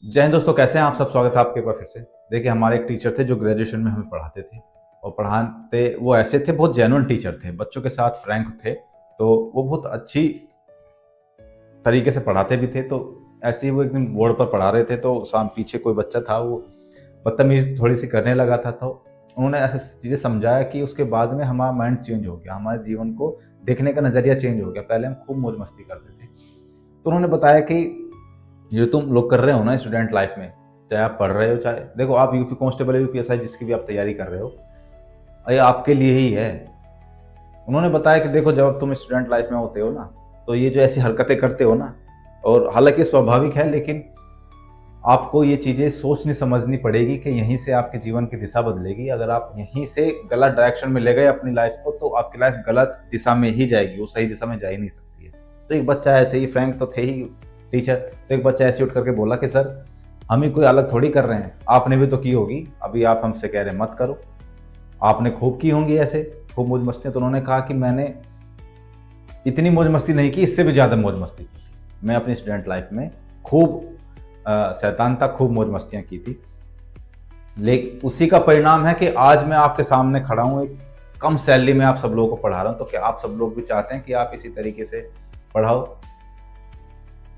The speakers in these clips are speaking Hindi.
जय हिंद दोस्तों, कैसे हैं आप सब। स्वागत है आपके पास फिर से। देखिए, हमारे एक टीचर थे जो ग्रेजुएशन में हमें पढ़ाते थे। और पढ़ाते वो ऐसे थे, बहुत जेन्युइन टीचर थे, बच्चों के साथ फ्रैंक थे। तो वो बहुत अच्छी तरीके से पढ़ाते भी थे। तो ऐसे ही वो एक दिन बोर्ड पर पढ़ा रहे थे, तो साम पीछे कोई बच्चा था, वो बदतमीज थोड़ी सी करने लगा था। तो उन्होंने ऐसे चीज़ें समझाया कि उसके बाद में हमारा माइंड चेंज हो गया, हमारे जीवन को देखने का नज़रिया चेंज हो गया। पहले हम खूब मौज मस्ती करते थे। तो उन्होंने बताया कि ये तुम लोग कर रहे हो ना स्टूडेंट लाइफ में, चाहे आप पढ़ रहे हो, चाहे देखो आप यूपी कांस्टेबल, यूपीएसआई, जिसकी भी आप तैयारी कर रहे हो, ये आपके लिए ही है। उन्होंने बताया कि देखो, जब तुम स्टूडेंट लाइफ में होते हो ना, तो ये जो ऐसी हरकतें करते हो ना, और हालांकि स्वाभाविक है, लेकिन आपको ये चीज़ें सोचनी समझनी पड़ेगी कि यहीं से आपके जीवन की दिशा बदलेगी। अगर आप यहीं से गलत डायरेक्शन में ले गए अपनी लाइफ को, तो आपकी लाइफ गलत दिशा में ही जाएगी, वो सही दिशा में जा ही नहीं सकती है। तो एक बच्चा ऐसे ही, फ्रैंक तो थे ही टीचर, तो एक बच्चा ऐसे उठ करके बोला कि सर, हम ही कोई अलग थोड़ी कर रहे हैं, आपने भी तो की होगी, अभी आप हमसे कह रहे हैं मत करो, आपने खूब की होंगी ऐसे, खूब मौज मस्ती। तो उन्होंने कहा कि मैंने इतनी मौज मस्ती नहीं की, इससे भी ज़्यादा मौज मस्ती की। मैं अपनी स्टूडेंट लाइफ में खूब शैतान था, खूब मौज मस्तियाँ की थी। लेकिन उसी का परिणाम है कि आज मैं आपके सामने खड़ा हूँ, एक कम सैलरी में आप सब लोगों को पढ़ा रहा हूँ। तो क्या आप सब लोग भी चाहते हैं कि आप इसी तरीके से पढ़ाओ?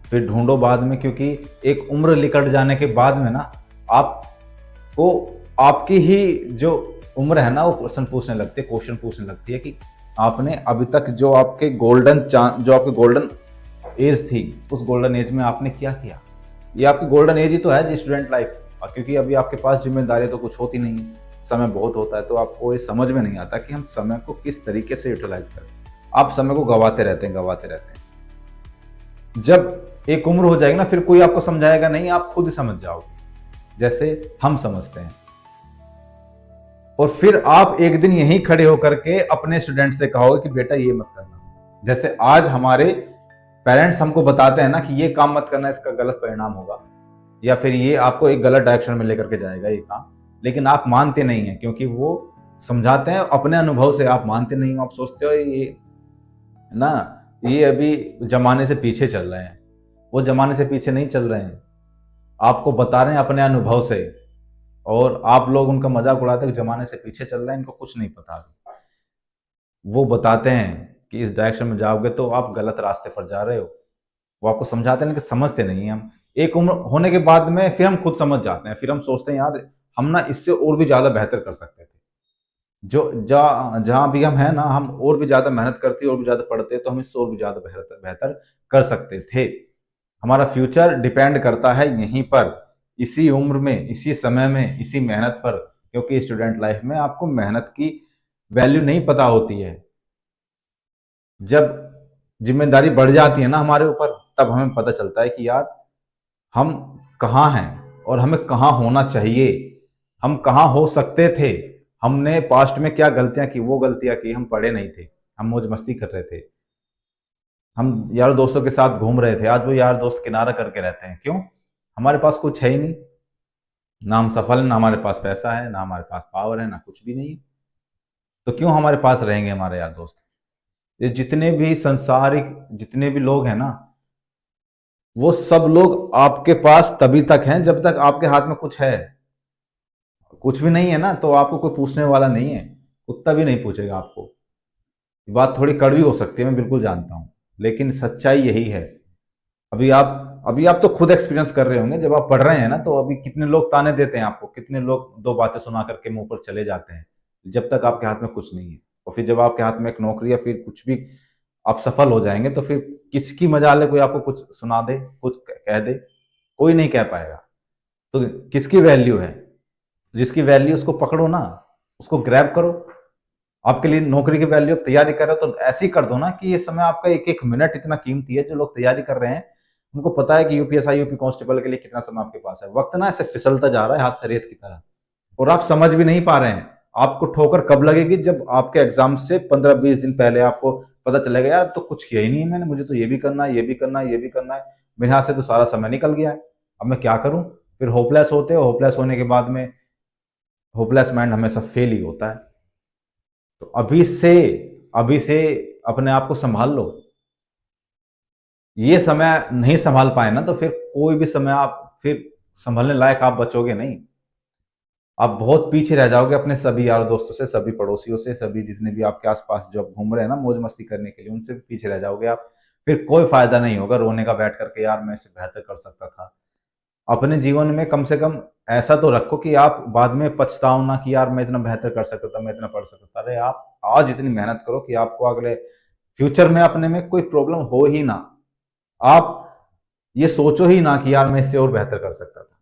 फिर ढूंढो बाद में, क्योंकि एक उम्र निकट जाने के बाद में ना, आपको आपकी ही जो उम्र है ना, वो प्रश्न पूछने लगती है, क्वेश्चन पूछने लगती है कि आपने अभी तक जो आपके गोल्डन एज थी, उस गोल्डन एज में आपने क्या किया। ये आपकी गोल्डन एज ही तो है, जी, स्टूडेंट लाइफ। क्योंकि अभी आपके पास जिम्मेदारी तो कुछ होती नहीं है, समय बहुत होता है। तो आपको ये समझ में नहीं आता कि हम समय को किस तरीके से यूटिलाइज करें। आप समय को गवाते रहते हैं, गवाते रहते हैं। जब एक उम्र हो जाएगी ना, फिर कोई आपको समझाएगा नहीं, आप खुद समझ जाओगे, जैसे हम समझते हैं। और फिर आप एक दिन यहीं खड़े होकर के अपने स्टूडेंट से कहोगे कि बेटा ये मत करना। जैसे आज हमारे पेरेंट्स हमको बताते हैं ना कि ये काम मत करना, इसका गलत परिणाम होगा, या फिर ये आपको एक गलत डायरेक्शन में लेकर के जाएगा ये काम, लेकिन आप मानते नहीं हैं, क्योंकि वो समझाते हैं अपने अनुभव से, आप मानते नहीं हो। आप सोचते हो ये ना, ये अभी जमाने से पीछे चल रहे हैं। वो जमाने से पीछे नहीं चल रहे हैं, आपको बता रहे हैं अपने अनुभव से। और आप लोग उनका मजाक उड़ाते हैं कि जमाने से पीछे चल रहे हैं, इनको कुछ नहीं पता अभी। वो बताते हैं कि इस डायरेक्शन में जाओगे तो आप गलत रास्ते पर जा रहे हो। वो आपको समझाते हैं, लेकिन समझते नहीं हैं हम। एक उम्र होने के बाद में फिर हम खुद समझ जाते हैं, फिर हम सोचते हैं यार, हम ना इससे और भी ज्यादा बेहतर कर सकते थे। जो जहां भी हम हैं ना, हम और भी ज्यादा मेहनत करते, और भी ज्यादा पढ़ते, तो हम इससे और भी ज्यादा बेहतर बेहतर कर सकते थे। हमारा फ्यूचर डिपेंड करता है यहीं पर, इसी उम्र में, इसी समय में, इसी मेहनत पर। क्योंकि स्टूडेंट लाइफ में आपको मेहनत की वैल्यू नहीं पता होती है। जब जिम्मेदारी बढ़ जाती है ना हमारे ऊपर, तब हमें पता चलता है कि यार, हम कहाँ हैं और हमें कहाँ होना चाहिए, हम कहाँ हो सकते थे। हमने पास्ट में क्या गलतियां की, वो गलतियां की, हम पढ़े नहीं थे, हम मौज मस्ती कर रहे थे, हम यार दोस्तों के साथ घूम रहे थे। आज वो यार दोस्त किनारा करके रहते हैं, क्यों? हमारे पास कुछ है ही नहीं, ना हम सफल हैं, ना हमारे पास पैसा है, ना हमारे पास पावर है, ना कुछ भी नहीं है। तो क्यों हमारे पास रहेंगे हमारे यार दोस्त? ये जितने भी संसारिक, जितने भी लोग हैं ना, वो सब लोग आपके पास तभी तक हैं जब तक आपके हाथ में कुछ है। कुछ भी नहीं है ना, तो आपको कोई पूछने वाला नहीं है, कुत्ता भी नहीं पूछेगा आपको। ये बात थोड़ी कड़वी हो सकती है, मैं बिल्कुल जानता हूँ, लेकिन सच्चाई यही है। अभी आप तो खुद एक्सपीरियंस कर रहे होंगे, जब आप पढ़ रहे हैं ना, तो अभी कितने लोग ताने देते हैं आपको, कितने लोग दो बातें सुना करके मुंह पर चले जाते हैं, जब तक आपके हाथ में कुछ नहीं है। और फिर जब आपके हाथ में एक नौकरी या फिर कुछ भी, आप सफल हो जाएंगे, तो फिर किसकी मजाल है कोई आपको कुछ सुना दे, कुछ कह दे? कोई नहीं कह पाएगा। तो किसकी वैल्यू है? जिसकी वैल्यू, उसको पकड़ो ना, उसको ग्रैब करो। आपके लिए नौकरी की वैल्यू तैयारी कर रहे हो, तो ऐसी कर दो ना कि ये समय आपका एक एक मिनट इतना कीमती है। जो लोग तैयारी कर रहे हैं, उनको पता है कि यूपीएसआई, यूपी कांस्टेबल के लिए कितना समय आपके पास है। वक्त ना ऐसे फिसलता जा रहा है हाथ से रेत की तरह, और आप समझ भी नहीं पा रहे हैं। आपको ठोकर कब लगेगी? जब आपके एग्जाम से 15-20 दिन पहले आपको पता चलेगा, यार तो कुछ किया ही नहीं है मैंने, मुझे तो ये भी करना है, ये भी करना है, ये भी करना है, मेरे हाथ से तो सारा समय निकल गया है, अब मैं क्या करूं? फिर होपलेस होते हो, होपलेस होने के बाद में, होपलेस माइंड हमेशा फेल ही होता है। तो अभी से अपने आप को संभाल लो। ये समय नहीं संभाल पाए ना, तो फिर कोई भी समय आप फिर संभलने लायक आप बचोगे नहीं। आप बहुत पीछे रह जाओगे अपने सभी यार दोस्तों से, सभी पड़ोसियों से, सभी जितने भी आपके आसपास जो घूम रहे हैं ना मौज मस्ती करने के लिए, उनसे भी पीछे रह जाओगे आप। फिर कोई फायदा नहीं होगा रोने का बैठ करके, यार मैं इससे बेहतर कर सकता था। अपने जीवन में कम से कम ऐसा तो रखो कि आप बाद में पछताओ ना कि यार मैं इतना बेहतर कर सकता था, मैं इतना पढ़ सकता था। अरे आप आज इतनी मेहनत करो कि आपको अगले फ्यूचर में अपने में कोई प्रॉब्लम हो ही ना। आप ये सोचो ही ना कि यार मैं इससे और बेहतर कर सकता था।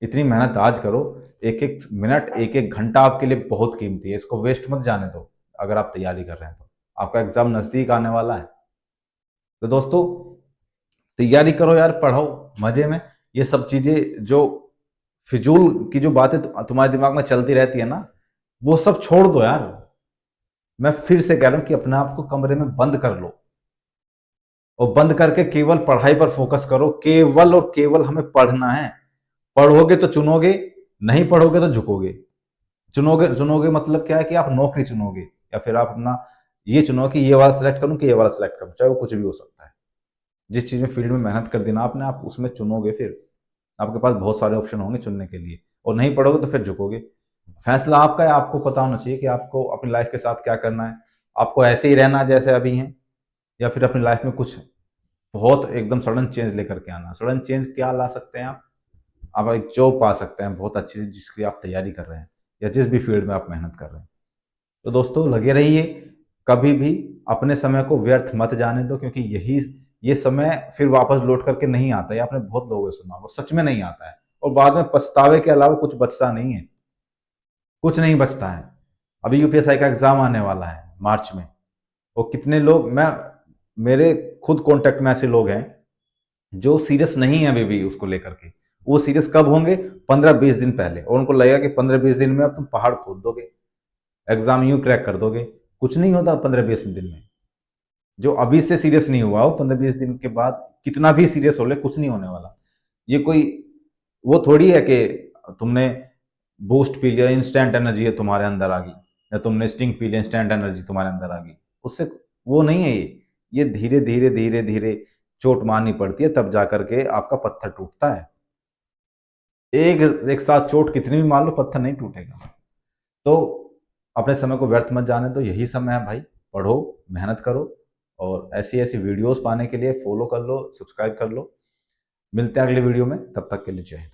इतनी मेहनत आज करो। एक एक मिनट, एक एक घंटा आपके लिए बहुत कीमती है, इसको वेस्ट मत जाने दो। अगर आप तैयारी कर रहे हैं तो आपका एग्जाम नजदीक आने वाला है। तो दोस्तों तैयारी करो यार, पढ़ो मजे में। ये सब चीजें जो फिजूल की जो बातें तुम्हारे दिमाग में चलती रहती है ना, वो सब छोड़ दो यार। मैं फिर से कह रहा हूं कि अपने आप को कमरे में बंद कर लो और बंद करके केवल पढ़ाई पर फोकस करो। केवल और केवल हमें पढ़ना है। पढ़ोगे तो चुनोगे, नहीं पढ़ोगे तो झुकोगे। चुनोगे चुनोगे मतलब क्या है कि आप नौकरी चुनोगे, या फिर आप अपना ये चुनो कि ये वाला सिलेक्ट करूं कि ये वाला सिलेक्ट करूं, चाहे वो कुछ भी हो सकता है। जिस चीज में फील्ड में मेहनत कर दी ना आपने, आप उसमें चुनोगे। फिर आपके पास बहुत सारे ऑप्शन होंगे चुनने के लिए, और नहीं पढ़ोगे तो फिर झुकोगे। फैसला आपका है, आपको पता होना चाहिए कि आपको अपनी लाइफ के साथ क्या करना है। आपको ऐसे ही रहना जैसे अभी हैं, या फिर अपनी लाइफ में कुछ बहुत एकदम सडन चेंज लेकर के आना। सडन चेंज क्या ला सकते हैं आप एक जॉब पा सकते हैं बहुत अच्छी सी जिसकी आप तैयारी कर रहे हैं, या जिस भी फील्ड में आप मेहनत कर रहे हैं। तो दोस्तों लगे रहिए, कभी भी अपने समय को व्यर्थ मत जाने दो, क्योंकि ये समय फिर वापस लौट करके नहीं आता है। आपने बहुत लोगों से सुना, वो सच में नहीं आता है। और बाद में पछतावे के अलावा कुछ बचता नहीं है, कुछ नहीं बचता है। अभी यूपीएसआई का एग्जाम आने वाला है मार्च में, और कितने लोग, मैं मेरे खुद कांटेक्ट में ऐसे लोग हैं जो सीरियस नहीं है अभी भी उसको लेकर के। वो सीरियस कब होंगे? 15-20 दिन पहले, और उनको लगेगा कि 15-20 दिन में अब तुम पहाड़ खोद दोगे, एग्जाम यूं क्रैक कर दोगे। कुछ नहीं होता 15-20 दिन में। जो अभी से सीरियस नहीं हुआ हो, 15-20 दिन के बाद कितना भी सीरियस हो ले, कुछ नहीं होने वाला। ये कोई वो थोड़ी है कि तुमने बूस्ट पी लिया इंस्टेंट एनर्जी है तुम्हारे अंदर आ गई, या तुमने स्टिंग पी लिया इंस्टेंट एनर्जी तुम्हारे अंदर आ गई। उससे वो नहीं है ये धीरे धीरे धीरे धीरे चोट मारनी पड़ती है, तब जाकर के आपका पत्थर टूटता है। एक एक साथ चोट कितनी भी मार लो, पत्थर नहीं टूटेगा। तो अपने समय को व्यर्थ मत जाने दो, यही समय है भाई। पढ़ो, मेहनत करो, और ऐसी ऐसी वीडियोस पाने के लिए फॉलो कर लो, सब्सक्राइब कर लो। मिलते हैं अगले वीडियो में, तब तक के लिए जय हिंद।